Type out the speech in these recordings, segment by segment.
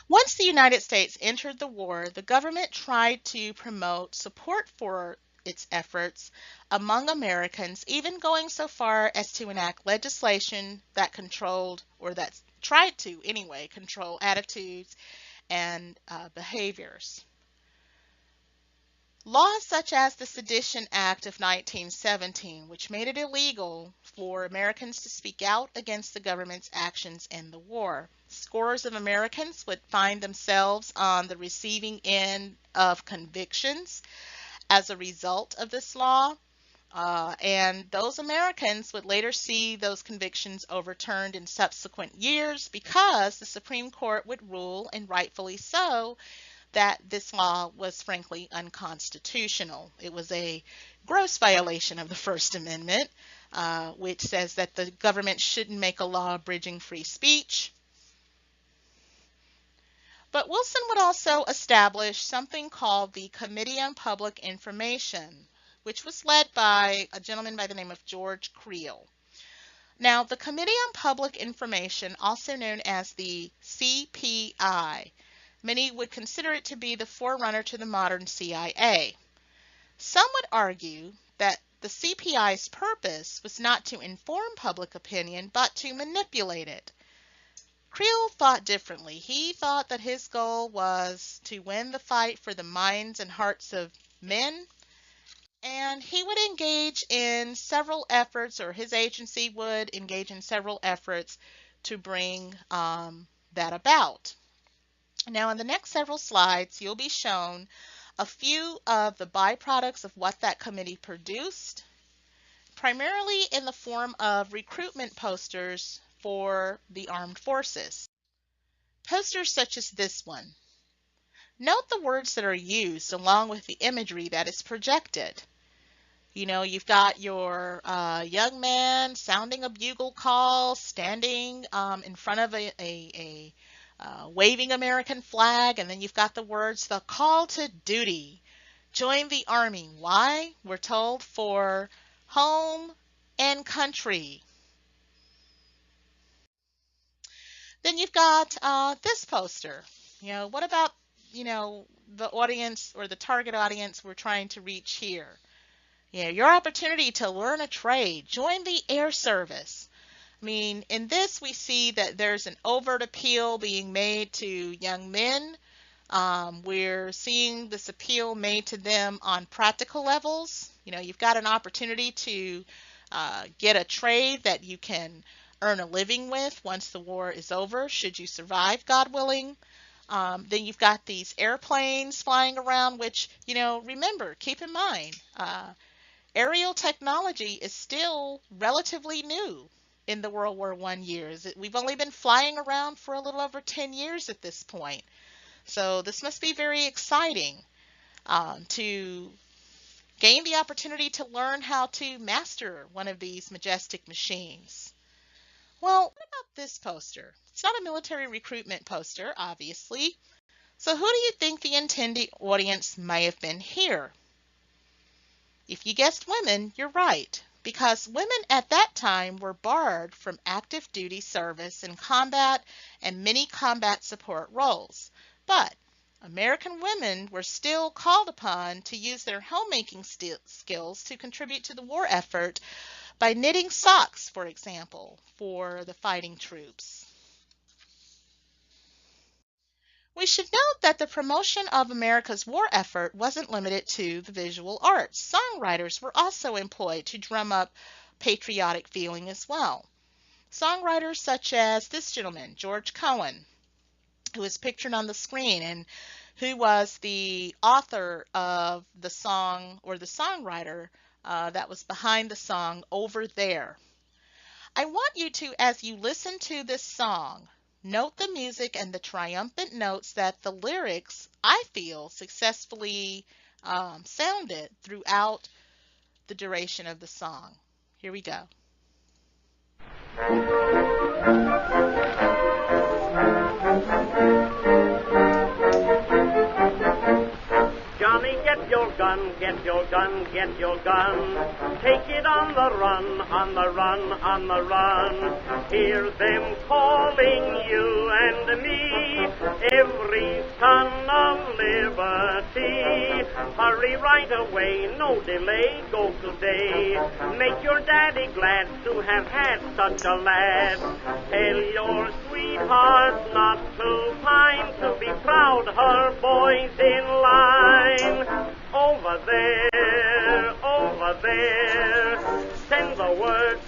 Once the United States entered the war, the government tried to promote support for its efforts among Americans, even going so far as to enact legislation that controlled, or that tried to anyway, control attitudes and behaviors. Laws such as the Sedition Act of 1917, which made it illegal for Americans to speak out against the government's actions in the war. Scores of Americans would find themselves on the receiving end of convictions as a result of this law. And those Americans would later see those convictions overturned in subsequent years because the Supreme Court would rule, and rightfully so, that this law was frankly unconstitutional. It was a gross violation of the First Amendment, which says that the government shouldn't make a law abridging free speech. But Wilson would also establish something called the Committee on Public Information, which was led by a gentleman by the name of George Creel. Now, the Committee on Public Information, also known as the CPI, many would consider it to be the forerunner to the modern CIA. Some would argue that the CPI's purpose was not to inform public opinion, but to manipulate it. Creel thought differently. He thought that his goal was to win the fight for the minds and hearts of men, and he would engage in several efforts, or his agency would engage in several efforts to bring that about. Now, in the next several slides, you'll be shown a few of the byproducts of what that committee produced, primarily in the form of recruitment posters for the armed forces. Posters such as this one. Note the words that are used along with the imagery that is projected. You know, you've got your young man sounding a bugle call, standing in front of a waving American flag, and then you've got the words, the call to duty, join the army. Why? We're told for home and country. Then you've got this poster. You know, what about, the audience or the target audience we're trying to reach here? Your opportunity to learn a trade, join the air service. I mean, in this we see that there's an overt appeal being made to young men. We're seeing this appeal made to them on practical levels. You've got an opportunity to get a trade that you can earn a living with once the war is over, should you survive, God willing. Then you've got these airplanes flying around, which, remember, keep in mind, aerial technology is still relatively new in the World War I years. We've only been flying around for a little over 10 years at this point. So this must be very exciting to gain the opportunity to learn how to master one of these majestic machines. Well, what about this poster? It's not a military recruitment poster, obviously. So who do you think the intended audience may have been here? If you guessed women, you're right, because women at that time were barred from active duty service in combat and many combat support roles. But American women were still called upon to use their homemaking skills to contribute to the war effort by knitting socks, for example, for the fighting troops. We should note that the promotion of America's war effort wasn't limited to the visual arts. Songwriters were also employed to drum up patriotic feeling as well. Songwriters such as this gentleman, George Cohen, who is pictured on the screen and who was the author of the song, or the songwriter that was behind the song Over There. I want you to, as you listen to this song, note the music and the triumphant notes that the lyrics, I feel, successfully sounded throughout the duration of the song. Here we go. Johnny, get get your gun, get your gun, get your gun. Take it on the run, on the run, on the run. Hear them calling you and me, every son of liberty. Hurry right away, no delay, go today. Make your daddy glad to have had such a lad. Tell your sweetheart not to pine, to be proud her boy's in line. Over there, over there. Send the word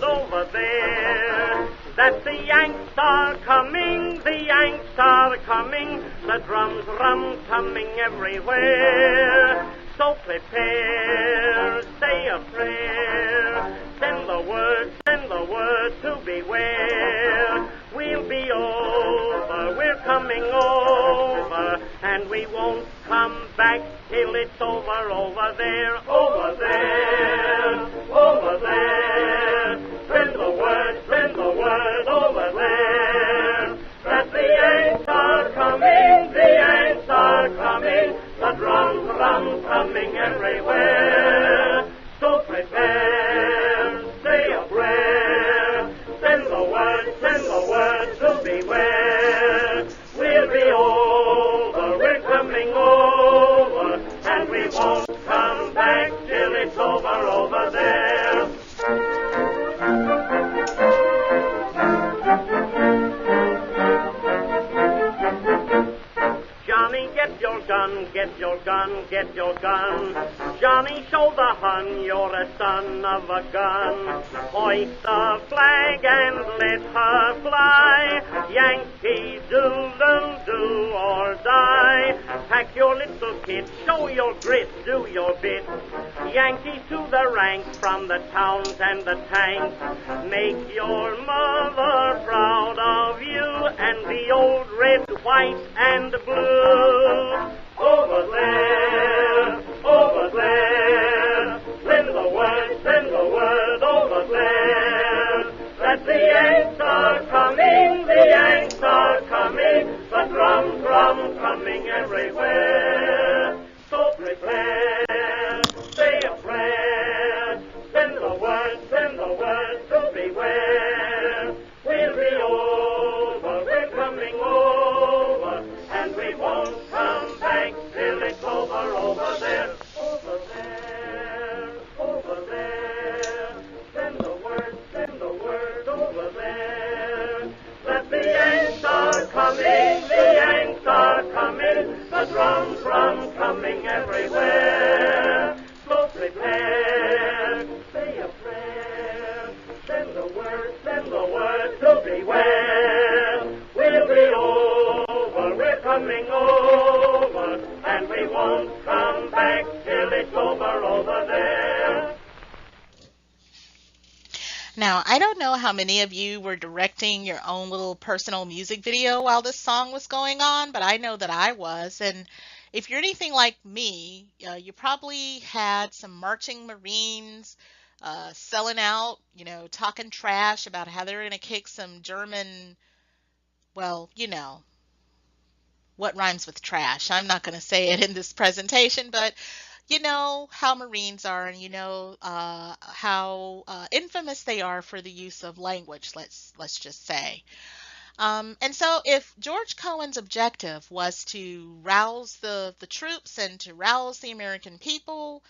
over there. That the Yanks are coming, the Yanks are coming. The drums rum-tumming everywhere. So prepare, say a prayer. Send the word to beware. We'll be over, we're coming over, and we won't come back till it's over, over there, over there, over there. Send the word over there. That the Yanks are coming, the Yanks are coming. The drums rum-tumming everywhere. So prepare, say a prayer. Send the word to beware. We'll be over, we're coming over, and we won't come back till it's over, over there. Johnny, get your gun, get your gun, get your gun. Johnny, show the Hun you're a son of a gun. Hoist the flag and let her fly. Yankee Doodle, do or die. Pack your little kit, show your grit, do your bit. Yankees to the ranks, from the towns and the tanks. Make your mother proud of you, and the old red, white, and blue. Over there, over there. Send the word over there. That the Yanks are coming, the Yanks are coming. The drums rum-tumming everywhere. So prepare, say a prayer. Send the word to beware. We'll be over, we're coming over, and we won't come back till it's over, over there, over there, over there. Send the word over there. That the Yanks are coming, the Yanks are coming. The drums rum-tumming everywhere. So prepare, say a prayer. Send the word to beware. We'll be over, we're coming over, and we won't come back till it's over, over there. Now, I don't know how many of you were directing your own little personal music video while this song was going on, but I know that I was. And if you're anything like me, you probably had some marching Marines selling out, talking trash about how they were going to kick some German, well, what rhymes with trash. I'm not going to say it in this presentation, but you know how Marines are, and you know how infamous they are for the use of language. Let's just say. And so, if George Cohen's objective was to rouse the troops and to rouse the American people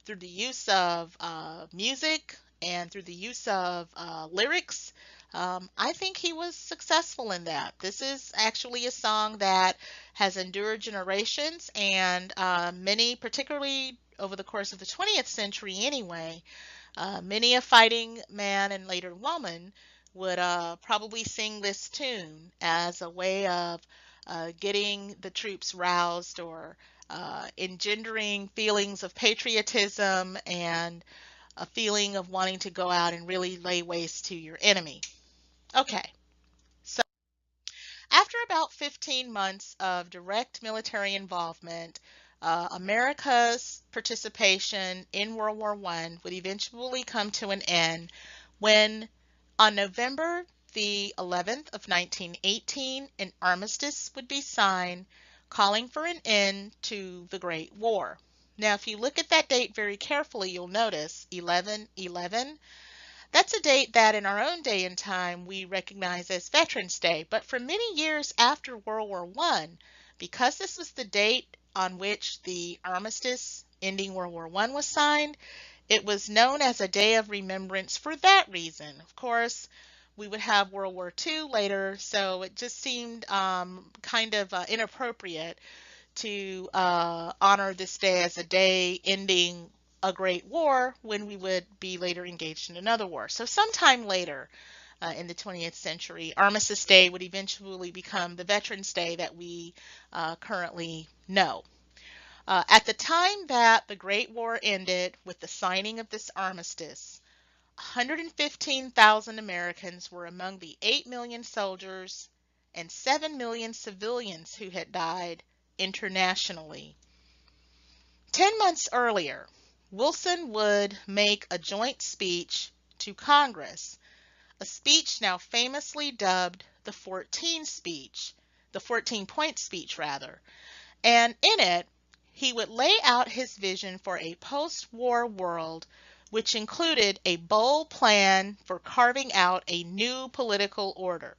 through the use of music and through the use of lyrics, I think he was successful in that. This is actually a song that has endured generations, and many, particularly over the course of the 20th century anyway, many a fighting man and later woman would probably sing this tune as a way of getting the troops roused or engendering feelings of patriotism and a feeling of wanting to go out and really lay waste to your enemy. Okay, so after about 15 months of direct military involvement, America's participation in World War I would eventually come to an end when, on November the 11th of 1918, an armistice would be signed calling for an end to the Great War. Now, if you look at that date very carefully, you'll notice 11/11. That's a date that in our own day and time we recognize as Veterans Day. But for many years after World War I, because this was the date on which the armistice ending World War I was signed, it was known as a day of remembrance for that reason. Of course, we would have World War II later, so it just seemed kind of inappropriate to honor this day as a day ending a great war when we would be later engaged in another war. So sometime later in the 20th century, Armistice Day would eventually become the Veterans Day that we currently know. At the time that the Great War ended with the signing of this armistice, 115,000 Americans were among the 8 million soldiers and 7 million civilians who had died internationally. 10 months earlier, Wilson would make a joint speech to Congress, a speech now famously dubbed the 14-point speech rather. And in it, he would lay out his vision for a post-war world which included a bold plan for carving out a new political order.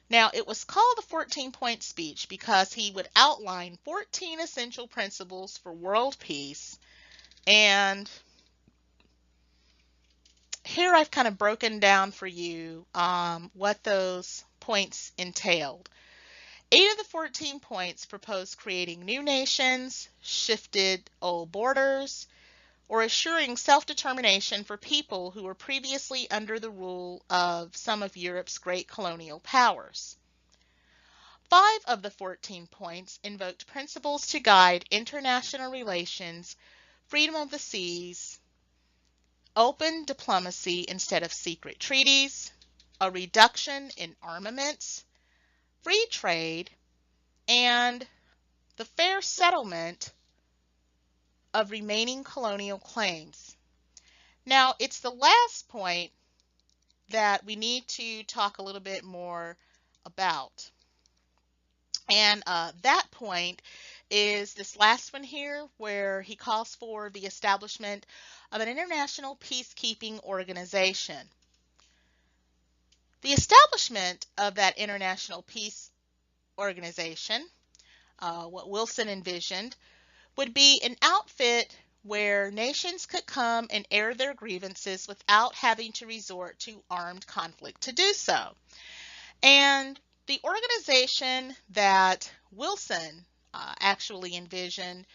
Now, it was called the 14-point speech because he would outline 14 essential principles for world peace. And here I've kind of broken down for you what those points entailed. 8 of the 14 points proposed creating new nations, shifted old borders, or assuring self-determination for people who were previously under the rule of some of Europe's great colonial powers. 5 of the 14 points invoked principles to guide international relations, freedom of the seas, open diplomacy instead of secret treaties, a reduction in armaments, free trade, and the fair settlement of remaining colonial claims. Now, it's the last point that we need to talk a little bit more about. And that point is this last one here, where he calls for the establishment of an international peacekeeping organization. The establishment of that international peace organization, what Wilson envisioned, would be an outfit where nations could come and air their grievances without having to resort to armed conflict to do so. And the organization that Wilson actually envisioned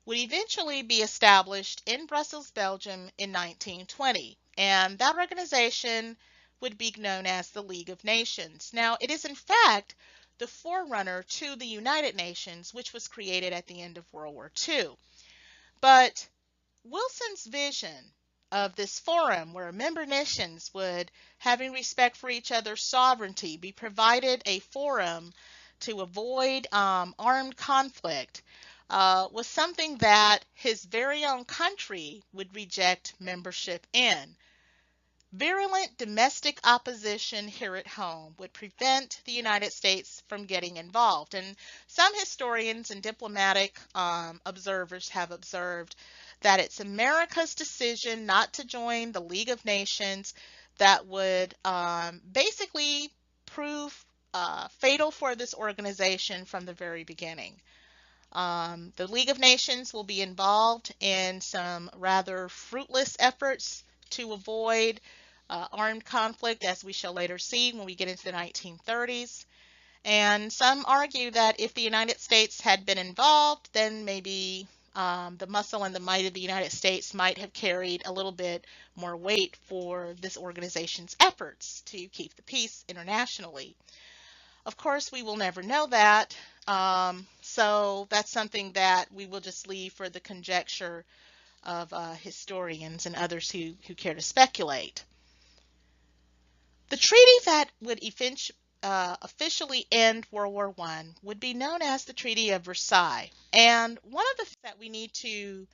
would eventually be established in Brussels, Belgium in 1920. And that organization would be known as the League of Nations. Now, it is in fact the forerunner to the United Nations, which was created at the end of World War II. But Wilson's vision of this forum where member nations would, having respect for each other's sovereignty, be provided a forum to avoid armed conflict was something that his very own country would reject membership in. Virulent domestic opposition here at home would prevent the United States from getting involved. And some historians and diplomatic observers have observed that it's America's decision not to join the League of Nations that would basically prove fatal for this organization from the very beginning. The League of Nations will be involved in some rather fruitless efforts to avoid armed conflict, as we shall later see when we get into the 1930s. And some argue that if the United States had been involved, then maybe the muscle and the might of the United States might have carried a little bit more weight for this organization's efforts to keep the peace internationally. Of course, we will never know that, so that's something that we will just leave for the conjecture of historians and others who care to speculate. The treaty that would officially end World War I would be known as the Treaty of Versailles. And one of the things that we need to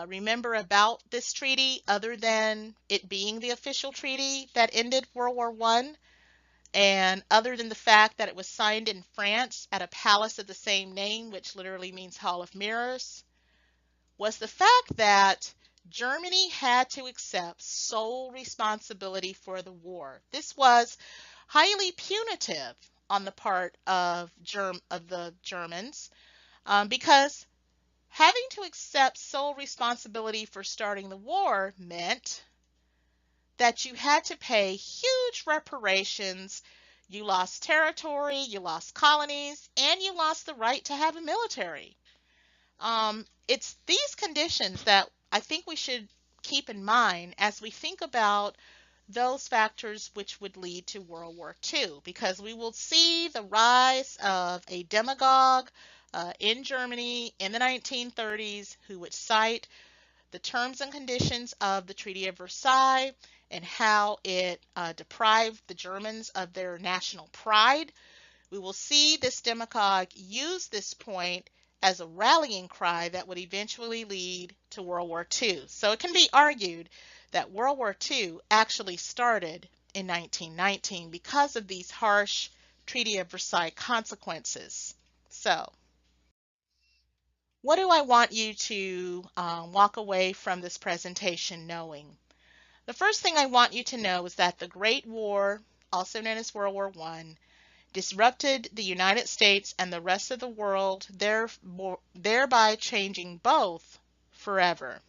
remember about this treaty, other than it being the official treaty that ended World War I, And other than the fact that it was signed in France at a palace of the same name, which literally means Hall of Mirrors, was the fact that Germany had to accept sole responsibility for the war. This was highly punitive on the part of the Germans, because having to accept sole responsibility for starting the war meant that you had to pay huge reparations. You lost territory, you lost colonies, and you lost the right to have a military. It's these conditions that I think we should keep in mind as we think about those factors which would lead to World War II, because we will see the rise of a demagogue in Germany in the 1930s who would cite the terms and conditions of the Treaty of Versailles and how it deprived the Germans of their national pride. We will see this demagogue use this point as a rallying cry that would eventually lead to World War II. So it can be argued that World War II actually started in 1919 because of these harsh Treaty of Versailles consequences. So, what do I want you to walk away from this presentation knowing? The first thing I want you to know is that the Great War, also known as World War I, disrupted the United States and the rest of the world, thereby changing both forever.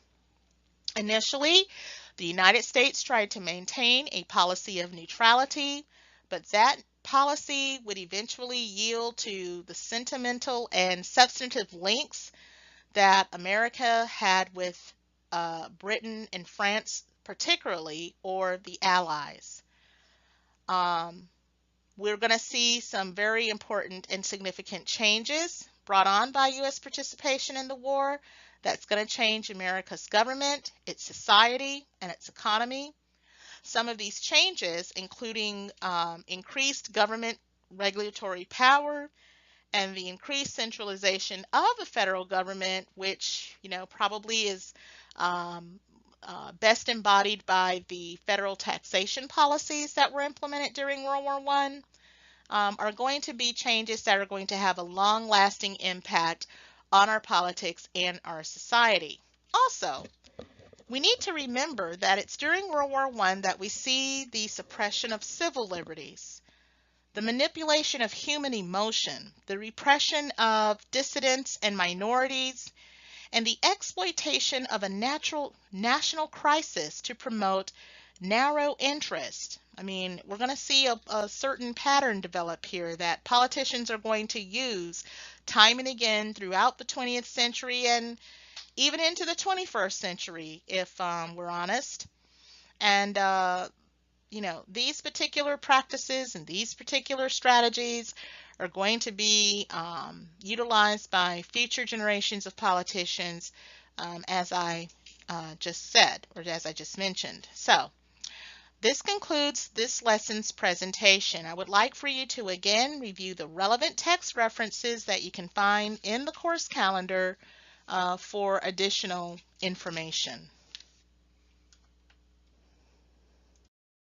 Initially, the United States tried to maintain a policy of neutrality, but that policy would eventually yield to the sentimental and substantive links that America had with Britain and France particularly, or the Allies. We're going to see some very important and significant changes brought on by U.S. participation in the war that's going to change America's government, its society, and its economy. Some of these changes, including increased government regulatory power and the increased centralization of the federal government, which probably is best embodied by the federal taxation policies that were implemented during World War I, are going to be changes that are going to have a long-lasting impact on our politics and our society. Also, we need to remember that it's during World War I that we see the suppression of civil liberties, the manipulation of human emotion, the repression of dissidents and minorities, and the exploitation of a national crisis to promote narrow interest. I mean, we're going to see a certain pattern develop here that politicians are going to use time and again throughout the 20th century and even into the 21st century, if we're honest. And these particular practices and these particular strategies are going to be utilized by future generations of politicians, as I just said, or as I just mentioned. So, this concludes this lesson's presentation. I would like for you to again review the relevant text references that you can find in the course calendar for additional information.